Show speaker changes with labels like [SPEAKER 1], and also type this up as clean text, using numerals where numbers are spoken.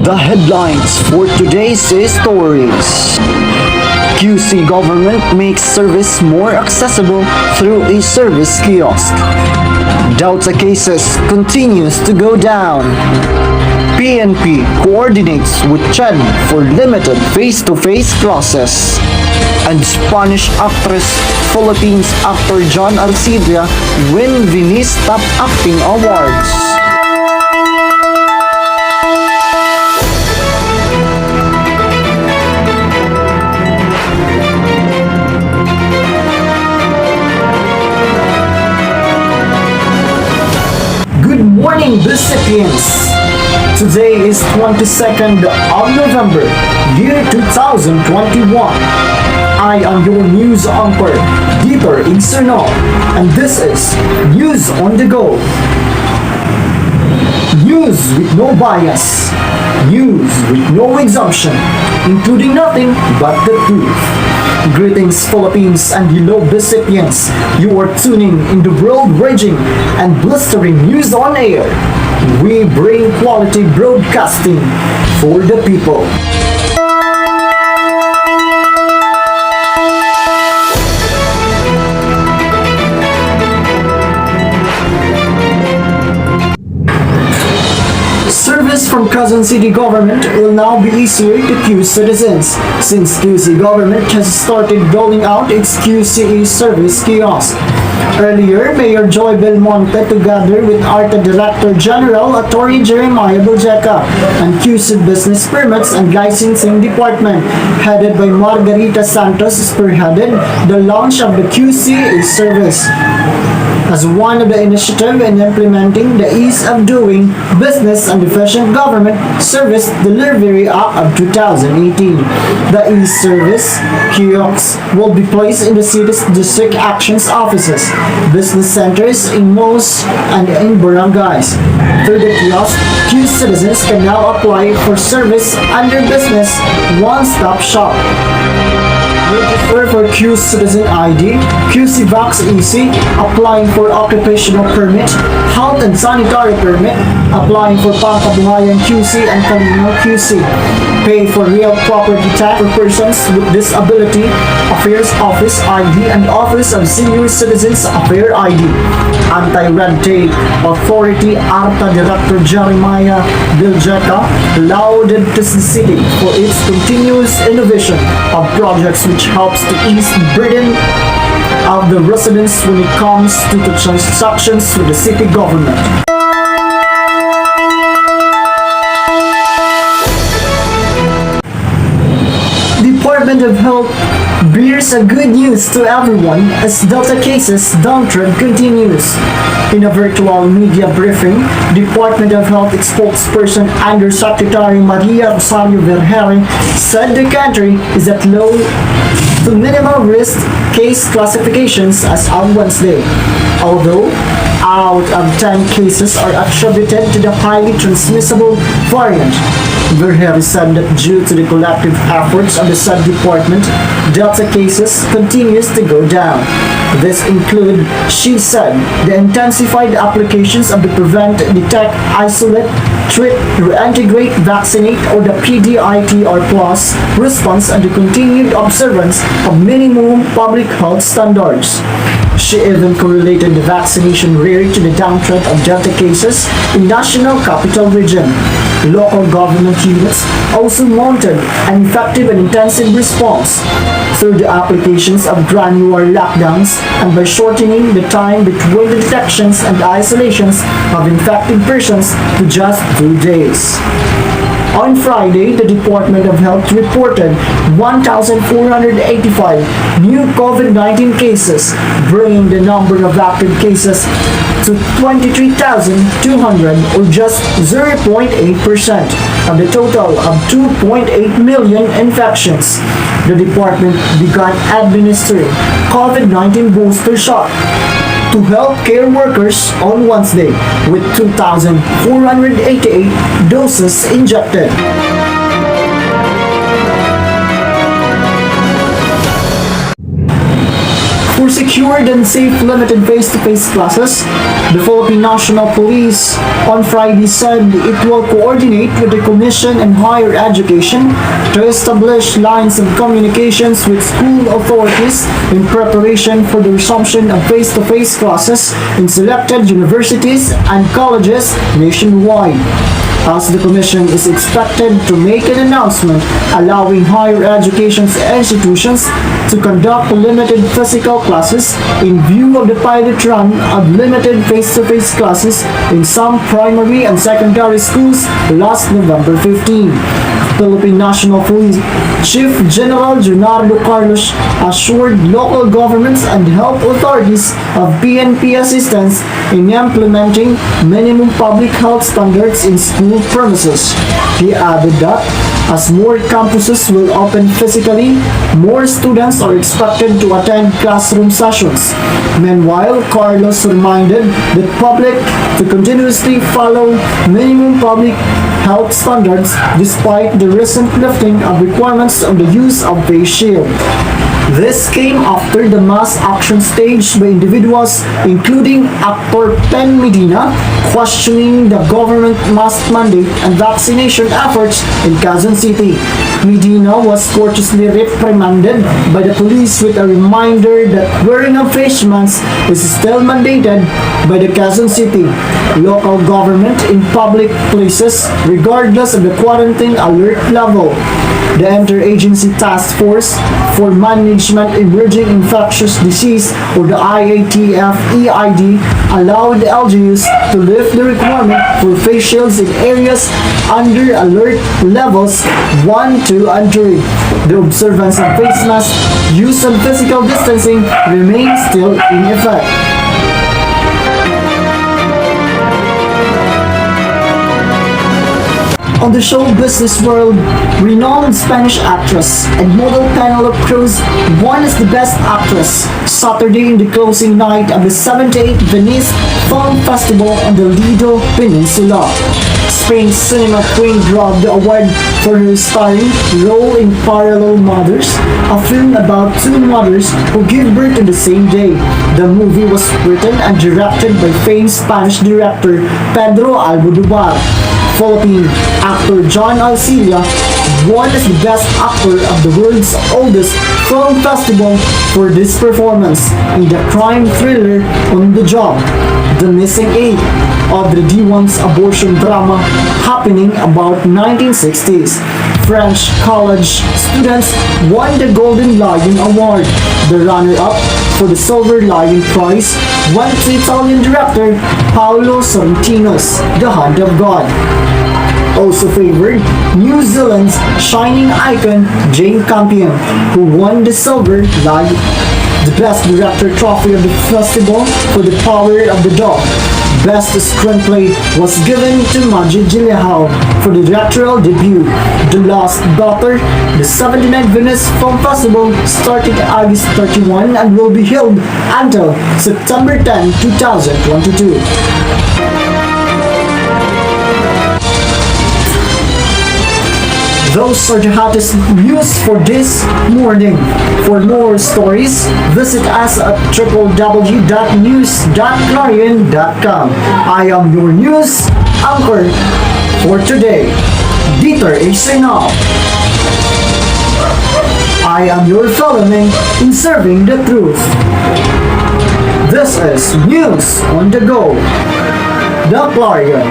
[SPEAKER 1] The headlines for today's stories. QC government makes service more accessible through a service kiosk. Delta cases continues to go down. PNP coordinates with Chen for limited face-to-face process. And Spanish actress, Philippines actor John Arcilla win Venice Top Acting Awards. Good morning, recipients! Today is 22nd of November, year 2021. I am your news anchor, Diether in Cernal, and this is News on the Go. News with no bias. News with no exemption, including nothing but the truth. Greetings, Philippines and hello, recipients. You are tuning in the world-raging and blistering news on air. We bring quality broadcasting for the people. Service from Quezon City government will now be easier to QC citizens since QC government has started rolling out its QCE service kiosk. Earlier, Mayor Joy Belmonte together with ARTA Director General Attorney Jeremiah Beljeca and QC Business Permits and Licensing Department headed by Margarita Santos spearheaded the launch of the QCE service. As one of the initiatives in implementing the Ease of Doing Business and Efficient Government Service Delivery Act of 2018. The e-service kiosks will be placed in the city's district actions offices, business centers, in malls, and in barangays. Through the kiosk, Q citizens can now apply for service under business one-stop shop. Register for Q Citizen ID, QC Vax EC, applying for occupational permit, health and sanitary permit, applying for Pangkabuhayan QC and Kalino QC, pay for real property tax for persons with disability, Affairs Office ID and Office of Senior Citizens Affairs ID, Anti-Red Tape Authority ARTA Director Jeremiah Beljeca lauded the city for its continuous innovation of projects which helps to ease the burden of the residents when it comes to the transactions with the city government. Department of Health bears a good news to everyone as Delta cases downtrend continues. In a virtual media briefing, Department of Health spokesperson Undersecretary Maria Rosario Vergere said the country is at low to minimal risk case classifications as of Wednesday. Although out of 10 cases are attributed to the highly transmissible variant, Vergere said that due to the collective efforts of the said department, Delta cases continues to go down. This include, she said, the intensified applications of the Prevent, Detect, Isolate, Treat, Reintegrate, Vaccinate or the PDITR Plus response and the continued observance of minimum public health standards. She even correlated the vaccination rate to the downtrend of Delta cases in National Capital Region. Local government units also mounted an effective and intensive response through the applications of granular lockdowns and by shortening the time between the detections and isolations of infected persons to just 2 days. On Friday, the Department of Health reported 1,485 new COVID-19 cases, bringing the number of active cases to 23,200 or just 0.8% of the total of 2.8 million infections. The department began administering COVID-19 booster shot to healthcare workers on Wednesday with 2,488 doses injected. For secured and safe limited face-to-face classes, the Philippine National Police on Friday said it will coordinate with the Commission on Higher Education to establish lines of communications with school authorities in preparation for the resumption of face-to-face classes in selected universities and colleges nationwide, as the Commission is expected to make an announcement allowing higher education institutions to conduct limited physical classes in view of the pilot run of limited face-to-face classes in some primary and secondary schools last November 15. Philippine National Police Chief General Leonardo Carlos assured local governments and health authorities of PNP assistance in implementing minimum public health standards in school premises. He added that as more campuses will open physically, more students are expected to attend classroom sessions. Meanwhile, Carlos reminded the public to continuously follow minimum public health standards despite the recent lifting of requirements on the use of face shield. This came after the mass action staged by individuals including actor Pen Medina questioning the government mask mandate and vaccination efforts in Quezon City. Medina was courteously reprimanded by the police with a reminder that wearing a face mask is still mandated by the Quezon City local government in public places regardless of the quarantine alert level. The Interagency Task Force for Management Emerging Infectious Disease or the IATF-EID allowed LGUs to lift the requirement for face shields in areas under alert levels 1, 2, and 3. The observance of face masks, use of physical distancing remains still in effect. On the show business world, renowned Spanish actress and model Penelope Cruz won as the Best Actress Saturday in the closing night of the 78th Venice Film Festival on the Lido Peninsula. Spain's cinema queen grabbed the award for her starring role in Parallel Mothers, a film about two mothers who give birth on the same day. The movie was written and directed by famed Spanish director Pedro Almodovar. Philippine actor John Alcilia won as the Best Actor of the world's oldest film festival for this performance in the crime thriller On the Job, The Missing Eight, Audrey Diwan's abortion drama happening about 1960s. French college students won the Golden Lion Award. The runner-up for the Silver Lion Prize went to Italian director Paolo Sorrentino's The Hand of God. Also favored, New Zealand's shining icon Jane Campion, who won the Silver Lion, the Best Director trophy of the festival for The Power of the Dog. Best Screenplay was given to Majid Gyllenhaal for the directorial debut, The Lost Daughter. The 79th Venice Film Festival started August 31 and will be held until September 10, 2022. Those are the hottest news for this morning. For more stories, visit us at www.news.clarion.com. I am your news anchor for today, Diether Cernal. I am your fellow in serving the truth. This is News on the Go, the Clarion.